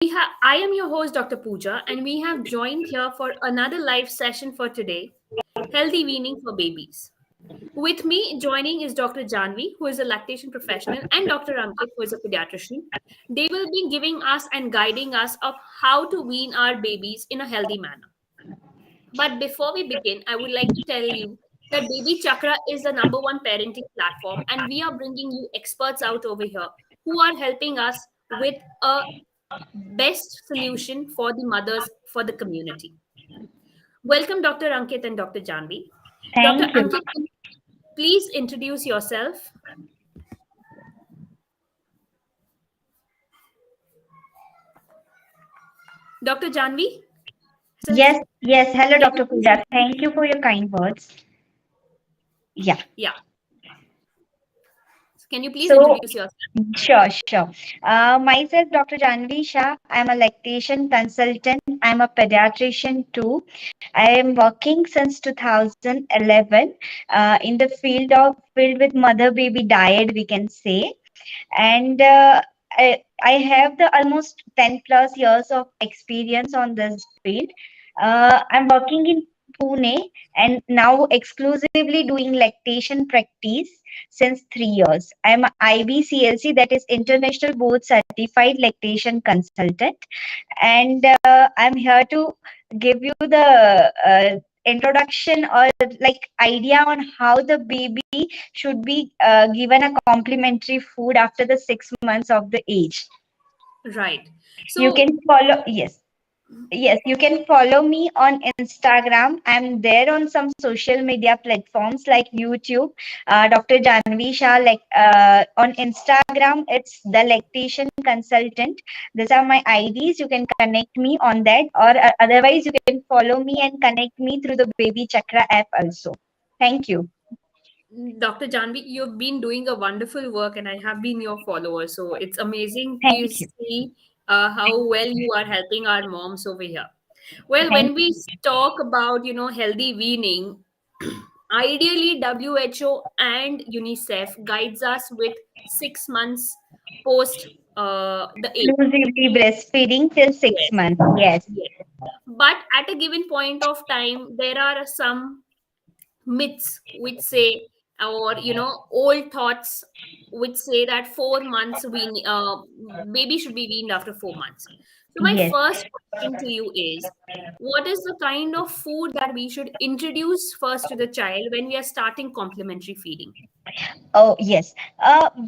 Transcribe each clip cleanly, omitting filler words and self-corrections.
I am your host, Dr. Pooja, and we have joined here for another live session for today, Healthy Weaning for Babies. With me joining is Dr. Janvi, who is a lactation professional, and Dr. Ankit, who is a pediatrician. They will be giving us and guiding us of how to wean our babies in a healthy manner. But before we begin, I would like to tell you that BabyChakra is the number one parenting platform, and we are bringing you experts out over here who are helping us with a best solution for the mothers for the community. Welcome, Dr. Ankit and Dr. Janvi. Dr. Thank you. Ankit, please introduce yourself. Dr. Janvi? Since, Yes. Hello, can you Dr. please? Pooja. Thank you for your kind words. Yeah. Yeah. Can you please So, introduce yourself? sure. Myself, Dr. Janvi Shah. I'm a lactation consultant. I'm a pediatrician too. I am working since 2011 in the field with mother-baby diet, we can say. And I have the almost 10 plus years of experience on this field. I'm working in Pune and now exclusively doing lactation practice since 3 years. I'm a IBCLC, that is International Board Certified Lactation Consultant, and I'm here to give you the introduction or like idea on how the baby should be given a complementary food after the 6 months of the age. Right. You So, can follow, yes, you can follow me on Instagram. I'm there on some social media platforms like YouTube, Dr. Janvi Shah. Like on Instagram, it's the lactation consultant. These are my IDs. You can connect me on that, or otherwise you can follow me and connect me through the Baby Chakra app also. Thank you. Dr. Janvi, you've been doing a wonderful work, and I have been your follower. So it's amazing to Thank you. see how well you are helping our moms over here. Well, Thank when we talk about healthy weaning, ideally WHO and UNICEF guides us with 6 months post the age. exclusively breastfeeding till six Yes, months. Yes. yes. But at a given point of time, there are some myths which say, or old thoughts which say that 4 months baby should be weaned after 4 months. So my Yes. first question to you is, what is the kind of food that we should introduce first to the child when we are starting complementary feeding? Oh, yes.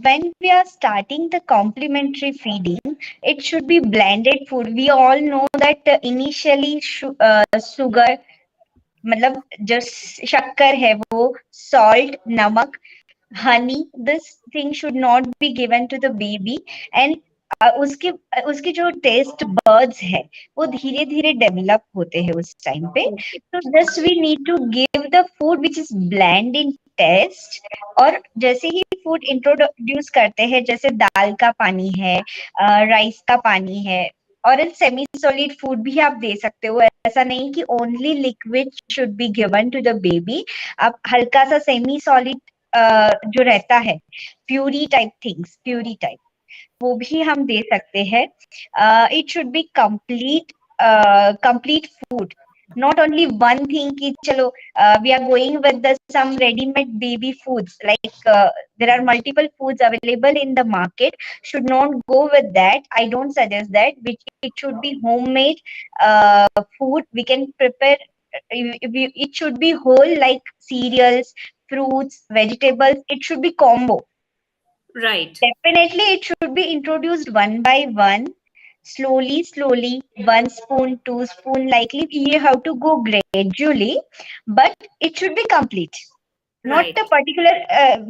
When we are starting the complementary feeding, it should be blended food. We all know that initially sugar, मतलब just शक्कर है वो, salt, नमक, honey, this thing should not be given to the baby. And उसके उसके जो taste buds है वो धीरे धीरे डेवलप होते हैं उस टाइम पे. Okay. तो just we need to give the food which is blend in taste. और जैसे ही फूड इंट्रोड्यूस करते हैं, जैसे दाल का पानी है, राइस का पानी है, और इन सेमी सॉलिड फूड भी आप दे सकते हो. ऐसा नहीं कि only liquid should be given to the baby. आप हल्का सा सेमी सॉलिड जो रहता है, प्यूरी टाइप, वो भी हम दे सकते हैं. It should be complete food, not only one thing ki chalo we are going with the some ready made baby foods, like there are multiple foods available in the market. Should not go with that. I don't suggest that. Which it should be homemade food we can prepare. It should be whole, like cereals, fruits, vegetables. It should be combo. Right. Definitely, it should be introduced one by one, slowly, 1 spoon, 2 spoon, likely you have to go gradually, but it should be complete. Not a Right. particular,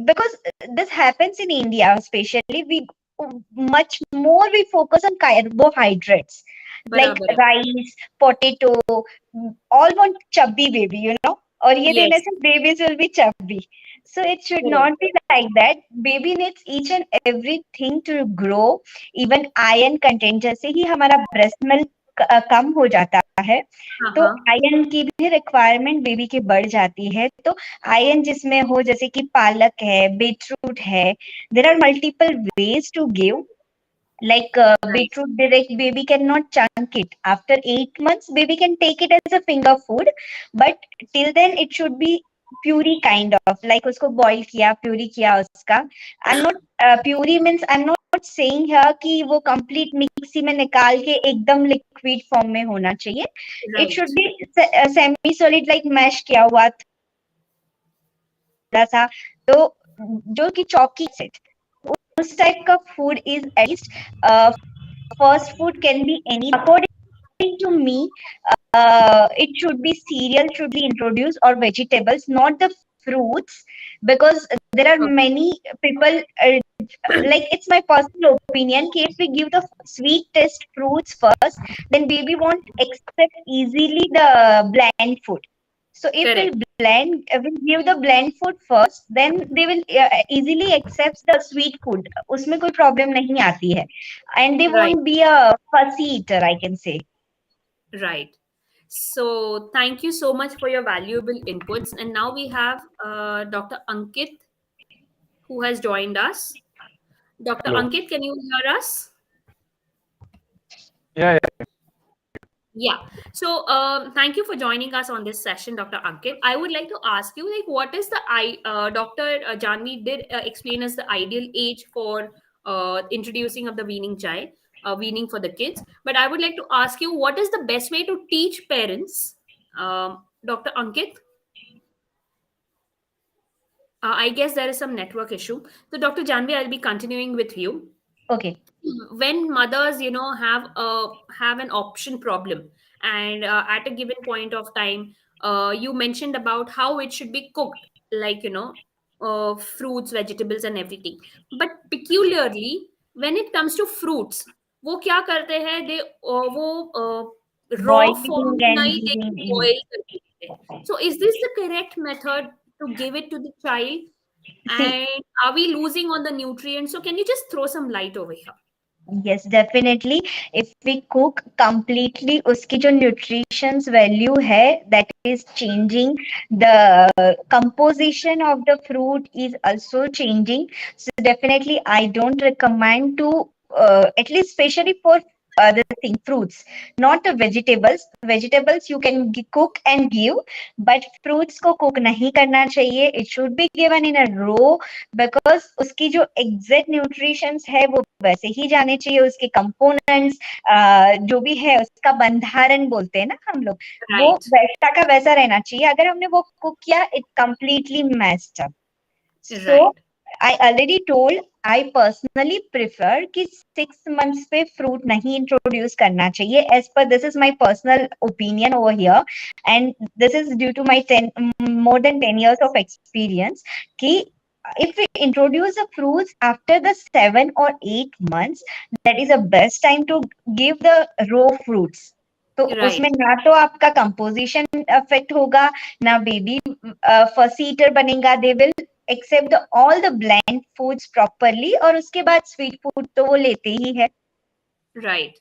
because this happens in India, especially we much more we focus on carbohydrates like Barabar. rice, potato, all want chubby baby, और ये देने Yes. से babies will be chubby. So it should Correct. not be like that. Baby needs each and everything to grow. Even iron content, जैसे ही हमारा breast milk कम हो जाता है, तो Uh-huh. आयरन की भी रिक्वायरमेंट बेबी की बढ़ जाती है. तो आयरन जिसमें हो, जैसे कि पालक है, बीटरूट है, there are multiple ways to give. Like Right. beetroot direct, baby cannot chunk it. After 8 months, baby can take it as a finger food, but till then it should be puree kind of, like usko boil kiya, puree kiya uska. I'm not puree means I'm not saying here कि वो complete mixie में निकाल के एकदम liquid form में होना चाहिए. It Right. should be semi solid, like mash किया हुआ थोड़ा सा. तो जो कि chalky acid, उस type का food is at least first food can be any. According to me, it should be cereal should be introduced, or vegetables, not the fruits, because there are Okay. many people, like it's my personal opinion, कि if we give the sweet taste fruits first, then baby won't accept easily the bland food. So if we Correct. we give the bland food first, then they will easily accept the sweet food. उसमें कोई problem नहीं आती है, and they Right. won't be a fussy eater, I can say. Right. So thank you so much for your valuable inputs. And now we have Dr. Ankit who has joined us. Dr. Hello. Ankit, can you hear us? Yeah, Yeah. So, thank you for joining us on this session, Dr. Ankit. I would like to ask you, like, what is the Dr. Janvi did explain us the ideal age for introducing of the weaning child, weaning for the kids. But I would like to ask you, what is the best way to teach parents, Dr. Ankit? I guess there is some network issue. So, Dr. Janvi, I'll be continuing with you. Okay. When mothers have an option problem, and at a given point of time, you mentioned about how it should be cooked, like fruits, vegetables and everything, but peculiarly when it comes to fruits, वो क्या करते हैं, they वो raw form Boiling में and नहीं, they giving. boil करके देते हैं. So is this the correct method to give it to the child, See, and are we losing on the nutrients? So can you just throw some light over here? yes, definitely. If we cook completely, उसकी जो nutrition's value है, that is changing. The composition of the fruit is also changing. So definitely, I don't recommend to, at least especially for the thing fruits, not the vegetables. Vegetables you can cook and give, but fruits को cook नहीं करना चाहिए. It should be given in a raw, because उसकी जो exact nutritions है वो वैसे ही जाने चाहिए. उसके कंपोनेंट्स जो भी है, उसका बंधारण बोलते हैं ना हम लोग, वो Right. वैसा का वैसा रहना चाहिए. अगर हमने वो कुक किया, it completely messed up. So Right. I already told, I personally prefer कि 6 मंथ्स पे फ्रूट नहीं इंट्रोड्यूस करना चाहिए. As per this is my personal opinion over here, and this is due to my 10 more than 10 years of experience, कि if we introduce the fruits after the 7 or 8 months, that is the best time to give the raw fruits. तो Right. उसमें ना तो आपका composition affect होगा, ना baby first eater बनेगा. They will accept all the bland foods properly, और उसके बाद स्वीट फूड तो वो लेते ही है. Right.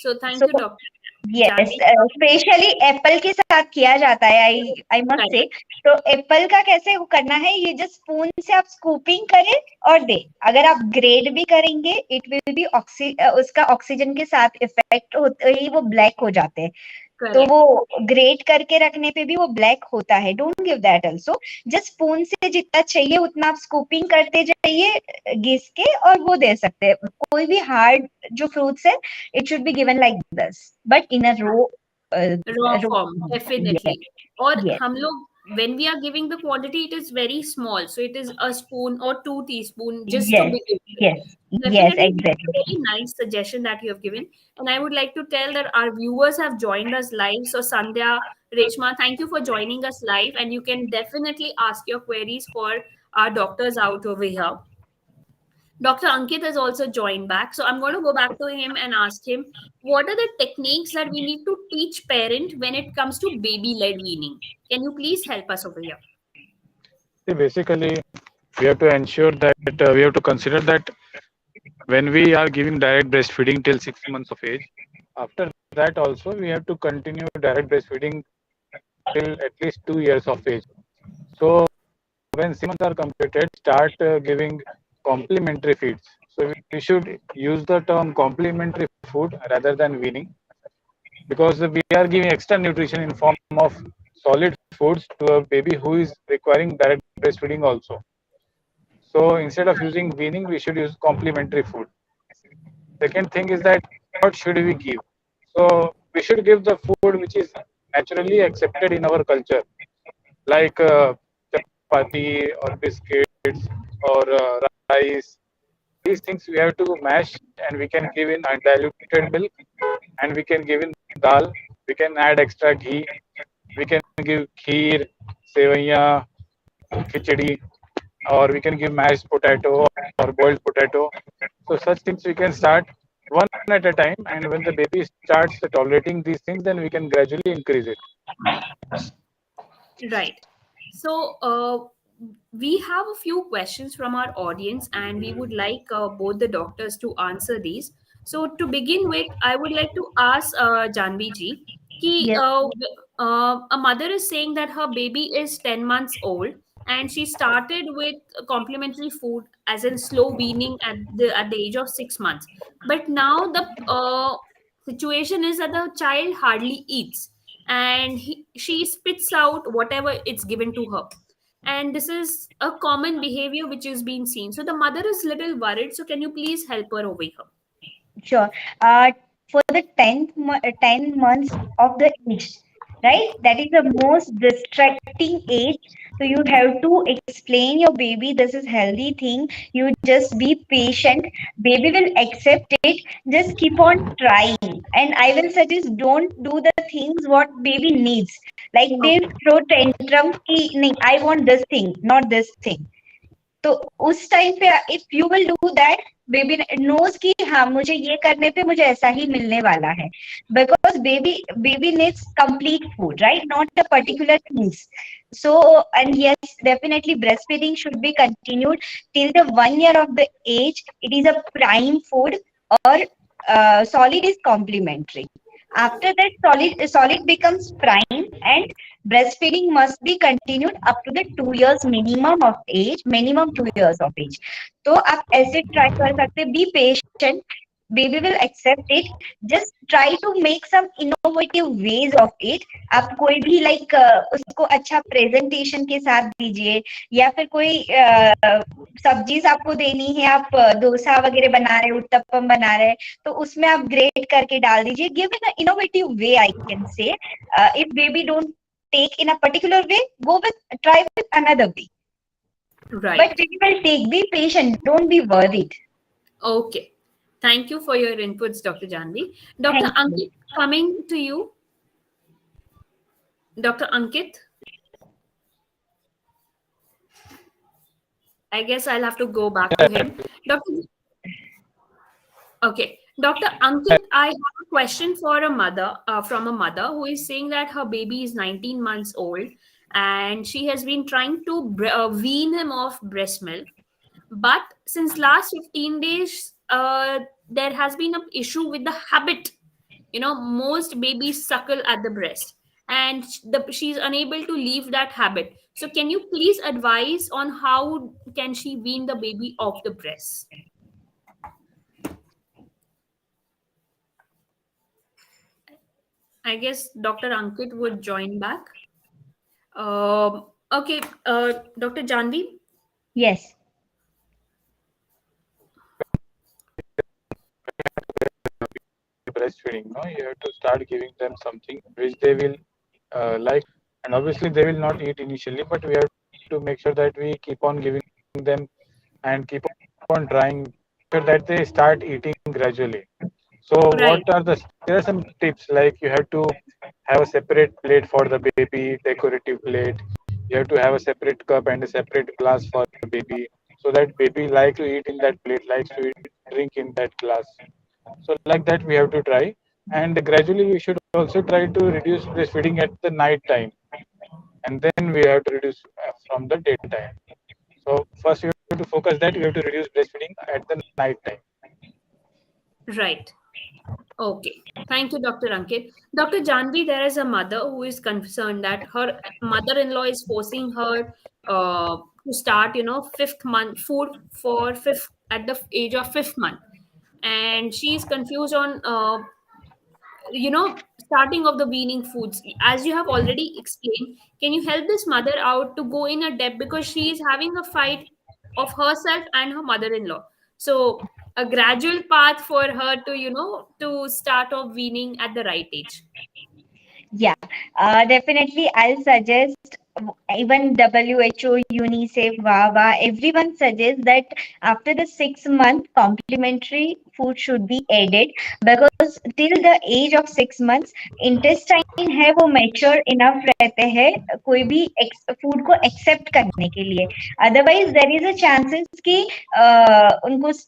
So thank so you, Dr. Yes, Janvi. Specially Apple के साथ किया जाता है. I must Correct. से. तो एप्पल का कैसे वो करना है, ये जस्ट स्पून से आप स्कूपिंग करें और दे. अगर आप ग्रेड भी करेंगे, इट विल बी उसका ऑक्सीजन के साथ इफेक्ट होते ही वो ब्लैक हो जाते हैं. तो Correct. वो ग्रेट करके रखने पे भी वो ब्लैक होता है. Don't give that also. Just spoon से जितना चाहिए उतना आप स्कूपिंग करते जाइए घिस के, और वो दे सकते हैं. कोई भी हार्ड जो फ्रूट्स है, it should be given like this, but in a Raw raw form, form. Yes, definitely. Or yes, हम लोग, when we are giving the quantity, it is very small. So it is a spoon or 2 teaspoon just to yes, begin with. yes, yes, Definitely, that's a exactly. very nice suggestion that you have given. And I would like to tell that our viewers have joined us live. So Sandhya, Reshma, thank you for joining us live. And you can definitely ask your queries for our doctors out over here. Dr. Ankit has also joined back. So I'm going to go back to him and ask him, what are the techniques that we need to teach parent when it comes to baby-led weaning? Can you please help us over here? see, basically, we have to ensure that we have to consider that when we are giving direct breastfeeding till 6 months of age, after that also we have to continue direct breastfeeding till at least 2 years of age. So when 6 months are completed, start giving complementary feeds. So we should use the term complementary food rather than weaning, because we are giving extra nutrition in form of solid foods to a baby who is requiring direct breastfeeding also. So instead of using weaning, we should use complementary food. Second thing is that what should we give? So we should give the food which is naturally accepted in our culture, like chapati or biscuits or rice. These things we have to mash, and we can give in undiluted milk, and we can give in dal. We can add extra ghee. We can give kheer, sevaiya, khichdi, or we can give mashed potato or boiled potato. So such things we can start one at a time, and when the baby starts tolerating these things, then we can gradually increase it. Right. So, we have a few questions from our audience, and we would like both the doctors to answer these. So, to begin with, I would like to ask Janvi ji, ki, Yes. a mother is saying that her baby is 10 months old and she started with complementary food as in slow weaning at the age of 6 months. But now the situation is that the child hardly eats and she spits out whatever it's given to her, and this is a common behavior which is being seen, so the mother is little worried, so can you please help her over here? Sure. For the 10 months of the age, right? That is the most distracting age. So you have to explain your baby this is healthy thing. You just be patient. Baby will accept it. Just keep on trying. And I will suggest don't do the things what baby needs. Like they Okay. throw tantrum ki, "Nahi, I want this thing, not this thing." तो उस time पे if you will do that baby knows कि हाँ मुझे ये करने पे मुझे ऐसा ही मिलने वाला है because baby needs complete food right not a particular things so and yes definitely breastfeeding should be continued till the 1 year of the age. It is a prime food or solid is complementary. After that solid becomes prime and breastfeeding must be continued up to the 2 years minimum 2 years of age. तो आप ऐसे try कर सकते be patient baby will accept it. Just try to make some innovative ways of it. आप कोई भी like उसको अच्छा presentation के साथ दीजिए या फिर कोई सब्जीज आपको देनी है आप डोसा वगैरह बना रहे उत्तपम बना रहे तो उसमें आप ग्रेट करके डाल दीजिए give in innovative way I can say if baby don't take in a particular way, try with another way. But Right. we will take, be patient, don't be worried. Okay, thank you for your inputs, Dr. Janvi. Dr. Thank you. Ankit, coming to you. Dr. Ankit, I guess I'll have to go back to him. Dr. Okay, Dr. Ankit, I have a question for a mother, from a mother who is saying that her baby is 19 months old and she has been trying to wean him off breast milk. But since last 15 days, there has been an issue with the habit. Most babies suckle at the breast and she's unable to leave that habit. So can you please advise on how can she wean the baby off the breast? I guess Dr. Ankit would join back. Okay, Dr. Janvi. Yes. Breastfeeding, no, you have to start giving them something which they will like, and obviously they will not eat initially, but we have to make sure that we keep on giving them and keep on trying so that they start eating gradually. So Right. there are some tips, like you have to have a separate plate for the baby, decorative plate. You have to have a separate cup and a separate glass for the baby, so that baby like to eat in that plate, likes to drink in that glass. So like that we have to try, and gradually we should also try to reduce breastfeeding at the night time, and then we have to reduce from the daytime. So first we have to focus that we have to reduce breastfeeding at the night time. Right. Okay. Thank you, Dr. Ankit. Dr. Janvi, there is a mother who is concerned that her mother-in-law is forcing her to start, fifth month food for fifth at the age of fifth month, and she is confused on starting of the weaning foods. As you have already explained, can you help this mother out to go in a depth, because she is having a fight of herself and her mother-in-law. So a gradual path for her to to start off weaning at the right age. Yeah, definitely. I'll suggest even WHO, UNICEF, WAWA, everyone suggests that after the 6 month complementary food should be added, because till the age of 6 months intestine है वो mature enough रहते हैं कोई भी food को accept करने के लिए. Otherwise there is a chances कि उनको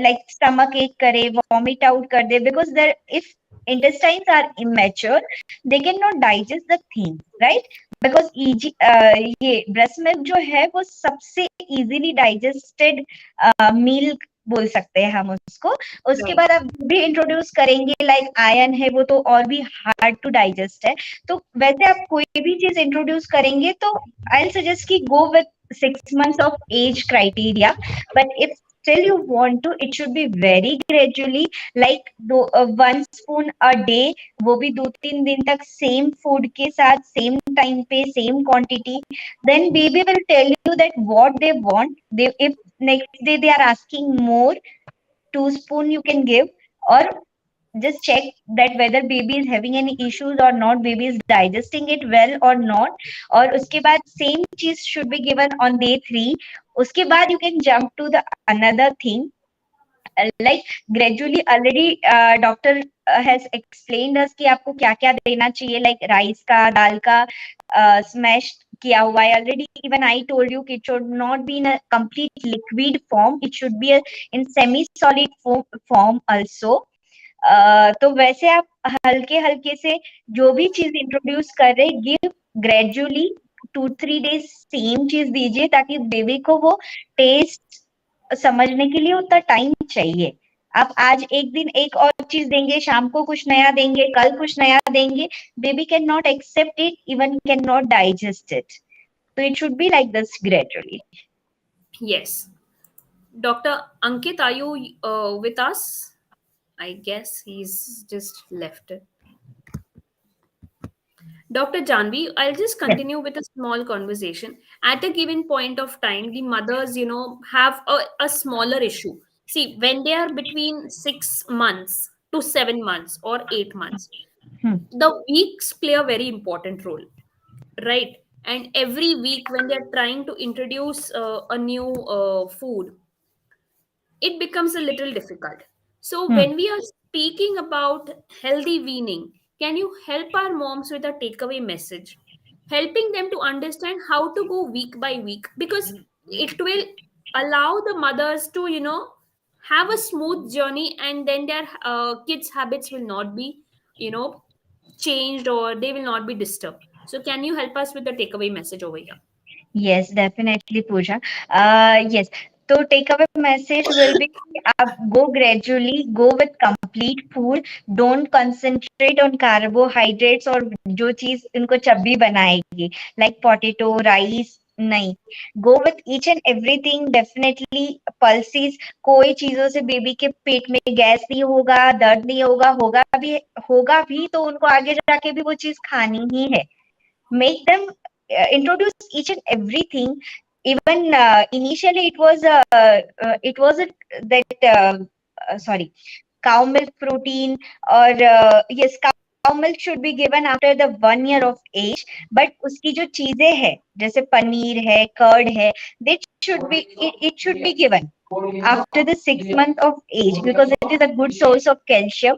like stomach ache करे, vomit out कर दे, because there if intestines are immature they cannot digest the things, right? Because ये breast milk जो है वो सबसे easily digested milk बोल सकते हैं हम उसको. उसके Right. बाद आप भी इंट्रोड्यूस करेंगे लाइक आयरन है वो तो और भी हार्ड टू डाइजेस्ट है. तो वैसे आप कोई भी चीज इंट्रोड्यूस करेंगे तो आई सजेस्ट कि go with 6 months of age criteria, but if still you want to, it should be very gradually, like 1 spoon a day, वो भी 2-3 दिन तक सेम फूड के साथ सेम टाइम पे same quantity. Then baby will tell you that what they want. They if next day they are asking more, 2 spoon you can give, or just check that whether baby is having any issues or not, baby is digesting it well or not. और उसके बाद same cheese should be given on day 3. उसके बाद you can jump to the another thing, like gradually already doctor has explained us कि आपको क्या क्या देना चाहिए, like rice का, दाल का smash किया हुआ है already. Even I told you it should not be in a complete liquid form, it should be in semi solid form also. तो वैसे आप हल्के हल्के से जो भी चीज इंट्रोड्यूस कर रहे, गिव ग्रेजुअली 2-3 days सेम चीज दीजिए ताकि बेबी को वो टेस्ट समझने के लिए उतना टाइम चाहिए. आप आज एक दिन एक और चीज देंगे, शाम को कुछ नया देंगे, कल कुछ नया देंगे, baby can not accept it, even can not digest it. So it should be like this gradually. Yes. Dr. Ankit, are you with us? I guess he's just left it. Dr. Janvi, I'll just Yes. continue with a small conversation. At a given point of time, the mothers, have a smaller issue. See, when they are between 6 months to 7 months or 8 months, Hmm. the weeks play a very important role, right? And every week, when they're trying to introduce a new food, it becomes a little difficult. So, Hmm. when we are speaking about healthy weaning, can you help our moms with a takeaway message, helping them to understand how to go week by week? Because it will allow the mothers to, have a smooth journey, and then their kids' habits will not be, you know, changed, or they will not be disturbed. So, can you help us with the takeaway message over here? Yes, definitely, Pooja. Yes. So takeaway message will be go gradually, go with complete food. Don't concentrate on carbohydrates or जो चीज इनको चब्बी बनाएगी, like potato, rice. नहीं, go with each and everything. Definitely pulses. कोई चीजों से baby के पेट में गैस नहीं होगा, दर्द नहीं होगा, होगा भी तो उनको आगे जाके भी वो चीज खानी ही है. Make them introduce each and everything. Even initially it was a, that sorry, cow milk protein, or yes, cow milk should be given after the 1 year of age. But उसकी जो चीजें है जैसे पनीर है, कर्ड है, it should be given after the 6 month of age, because it is a good source of calcium.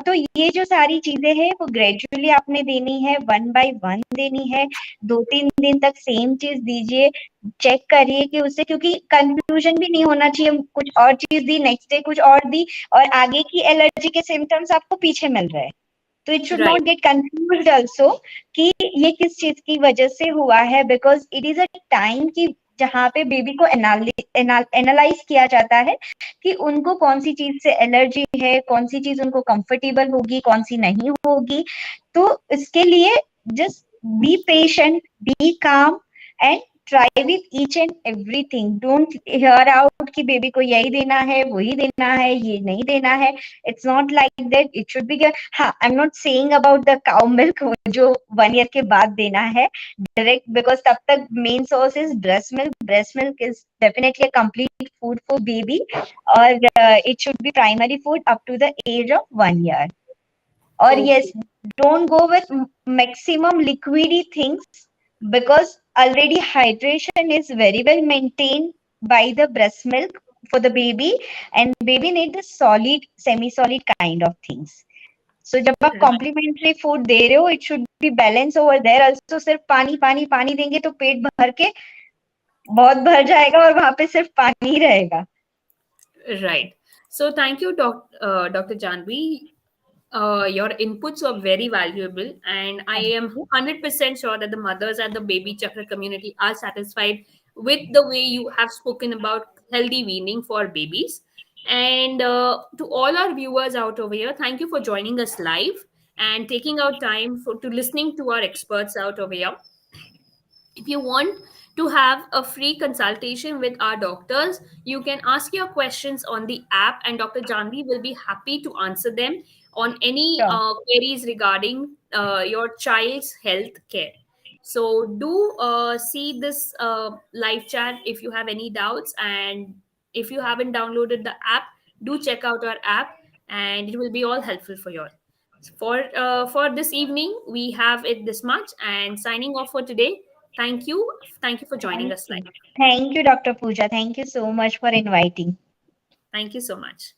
तो ये जो सारी चीजें हैं वो ग्रेजुअली आपने देनी है, 1 by 1 देनी है. 2-3 दिन तक सेम चीज दीजिए, चेक करिए कि उससे, क्योंकि कंफ्यूजन भी नहीं होना चाहिए. कुछ और चीज दी, नेक्स्ट डे कुछ और दी, और आगे की एलर्जी के सिम्टम्स आपको पीछे मिल रहे हैं. तो it should Right. Not gate confused also कि ये किस चीज की वजह से हुआ है, because it is a time की जहाँ पे बेबी को एनालाइज किया जाता है कि उनको कौन सी चीज से एलर्जी है, कौन सी चीज उनको कंफर्टेबल होगी, कौन सी नहीं होगी. तो इसके लिए जस्ट बी पेशेंट, बी काम, and try with each and everything. Don't hear out कि baby को यही देना है, वही देना है, ये नहीं देना है. It's not like that. It should be. हाँ, I'm not saying about the cow milk जो 1 year के बाद देना है direct, because तब तक main source is breast milk. Breast milk is definitely a complete food for baby, or it should be primary food up to the age of 1 year. Or yes, Okay. don't go with maximum liquidy things, because already hydration is very well maintained by the breast milk for the baby, and baby need the solid semi solid kind of things. So जब आप Right. complimentary food दे रहे हो, it should be balanced over there also. सिर्फ पानी पानी पानी देंगे तो पेट भर के बहुत भर जाएगा और वहां पे सिर्फ पानी ही रहेगा. Right. So thank you, Dr. Janvi. Your inputs were very valuable, and I Thank am you. 100% sure that the mothers and the baby chakra community are satisfied with the way you have spoken about healthy weaning for babies. And to all our viewers out over here, thank you for joining us live and taking out time to listening to our experts out over here. If you want to have a free consultation with our doctors, you can ask your questions on the app, and Dr. Janvi will be happy to answer them on any Sure. queries regarding your child's health care. So, do see this live chat if you have any doubts. And if you haven't downloaded the app, do check out our app, and it will be all helpful for you all. For this evening, we have it this much, and signing off for today. Thank you for joining Thank us you. live. Thank you, Dr. Pooja. Thank you so much for inviting. Thank you so much.